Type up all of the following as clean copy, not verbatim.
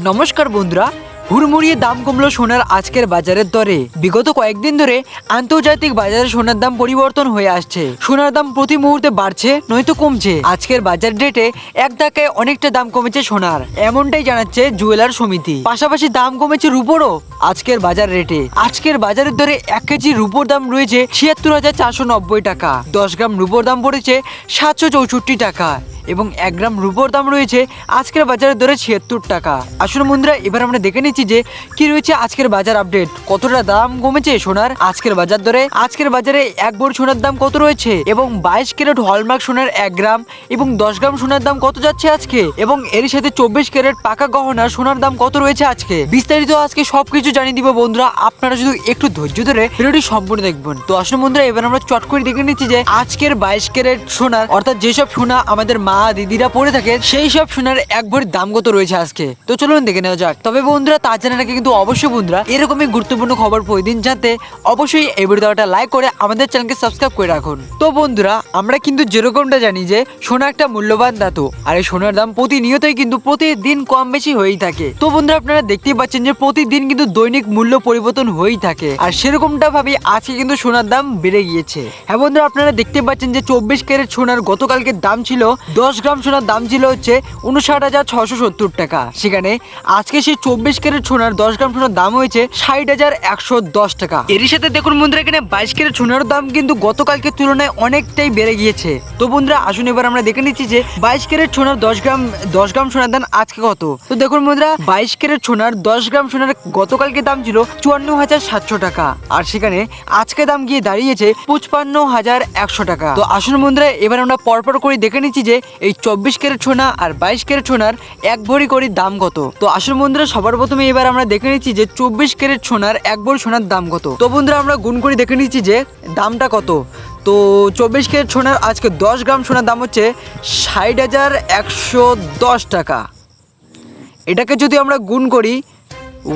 নমস্কার বন্ধুরা, হুড়মুড়িয়ে দাম কমলো সোনার আজকের বাজারের দরে। বিগত কয়েকদিন ধরে আন্তর্জাতিক বাজারে সোনার দাম পরিবর্তন হয়ে আসছে। সোনার দাম প্রতি মুহূর্তে বাড়ছে নয়তো কমছে। আজকের বাজার রেটে এক ধাক্কায় অনেকটা দাম কমেছে সোনার, এমনটাই জানাচ্ছে জুয়েলার সমিতি। পাশাপাশি দাম কমেছে রুপোরও আজকের বাজার রেটে। আজকের বাজারের দরে 1 কেজি রুপোর দাম রয়েছে ৭৬,৪৯০ টাকা, 10 গ্রাম রুপোর দাম পড়েছে ৭৬৪ টাকা এবং 1 গ্রাম রুপোর দাম রয়েছে আজকের বাজারের দরে ৭৬ টাকা। আসলে বন্ধুরা, এবার আমরা দেখে নিচ্ছি যে কি রয়েছে আজকের বাজার আপডেট। কতটা দাম কমেছে সোনার আজকের বাজার দরে। আজকের বাজারে 1 ভরি সোনার দাম কত রয়েছে এবং 22 ক্যারেট হলমার্ক সোনার 1 গ্রাম এবং 10 গ্রাম সোনার দাম কত যাচ্ছে আজকে, এবং এর সাথে 24 ক্যারেট পাকা গহনা সোনার দাম কত রয়েছে আজকে। বিস্তারিত আজকে সবকিছু জানিয়ে দিব বন্ধুরা, আপনারা শুধু একটু ধৈর্য ধরে ভিডিওটি সম্পূর্ণ দেখবেন। তো আসলে বন্ধুরা, এবার আমরা চট করে দেখে নিচ্ছি যে আজকের 22 ক্যারেট সোনার, অর্থাৎ যেসব সোনা আমাদের মা দিদিরা পরে থাকে সেই সব সোনার 1 ভরির দাম কত রয়েছে আজকে। তো চলুন দেখে নেওয়া যাক। তবে বন্ধুরা, তা জানার আগে কিন্তু অবশ্যই বন্ধুরা এরকমই গুরুত্বপূর্ণ খবর প্রতিদিন জানতে অবশ্যই এই ভিডিওটা লাইক করে আমাদের চ্যানেলকে সাবস্ক্রাইব করে রাখুন। তো বন্ধুরা, আমরা কিন্তু যেরকমটা জানি যে সোনা একটা মূল্যবান ধাতু, আর এই সোনার দাম প্রতিনিয়তই কিন্তু প্রতিদিন কম বেশি হয়েই থাকে। তো বন্ধুরা, আপনারা দেখতেই পাচ্ছেন যে প্রতিদিন কিন্তু দৈনিক মূল্য পরিবর্তন হয়েই থাকে, আর সেরকমটা ভাবে আজকে কিন্তু সোনার দাম বেড়ে গিয়েছে। হ্যাঁ বন্ধুরা, আপনারা দেখতে পাচ্ছেন যে 24 ক্যারেট সোনার গতকালকে দাম ছিল 10 গ্রাম সোনার দাম ছিল হচ্ছে 59,670 টাকা। সেখানে আজকে সেই 24 ক্যারেট সোনার 10 গ্রাম সোনার দাম হয়েছে 60,110 টাকা। এর সাথে দেখুন বন্ধুরা, এখানে 22 ক্যারেট সোনার দাম কিন্তু গতকালকে তুলনায় অনেকটাই বেড়ে গিয়েছে। তো বন্ধুরা, আসুন এবার আমরা দেখে নিচ্ছি যে 22 ক্যারেট সোনার 10 গ্রাম সোনার দাম আজকে কত। তো দেখুন বন্ধুরা, 22 ক্যারেট সোনার 10 গ্রাম সোনার গতকালকে দাম ছিল 54,700 টাকা, আর সেখানে আজকে দাম গিয়ে দাঁড়িয়েছে 55,100 টাকা। তো আসুন বন্ধুরা, এবার আমরা পরপর করে দেখে নিচ্ছি যে এই 24 ক্যারেট সোনা আর 22 ক্যারেট সোনার 1 ভরি করে দাম কত। তো আসুন বন্ধুরা, সবার প্রথমে এবার আমরা দেখে নিচ্ছি যে 24 ক্যারেট সোনার 1 ভরি সোনার দাম কত। তো বন্ধুরা, আমরা গুণ করে দেখে নিচ্ছি যে দামটা কত। তো 24 ক্যারেট সোনার আজকে 10 গ্রাম সোনার দাম হচ্ছে 60,110 টাকা। এটাকে যদি আমরা গুণ করি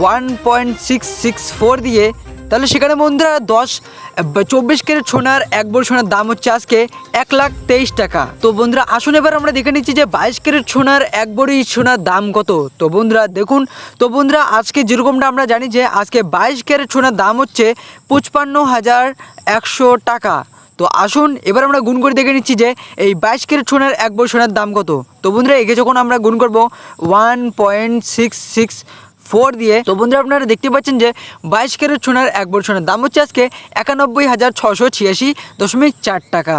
1.664 দিয়ে, তাহলে সেখানে বন্ধুরা 24 ক্যারেট সোনার 1 ভরি সোনার দাম হচ্ছে আজকে 1,23,000 টাকা। তো বন্ধুরা, আসুন এবার আমরা দেখে নিচ্ছি যে 22 ক্যারেট সোনার 1 ভরি সোনার দাম কত। তো বন্ধুরা দেখুন, তো বন্ধুরা আজকে যেরকমটা আমরা জানি যে আজকে 22 ক্যারেট সোনার দাম হচ্ছে 55,100 টাকা। তো আসুন এবার আমরা গুণ করে দেখে নিচ্ছি যে এই 22 ক্যারেট সোনার 1 ভরি সোনার দাম কত। তো বন্ধুরা, একে যখন আমরা গুণ করব 1.664 দিয়ে, তো বন্ধুরা আপনারা দেখতে পাচ্ছেন যে 22 ক্যারেট সোনার 1 ভরি সোনার দাম হচ্ছে আজকে 91,686.4 টাকা।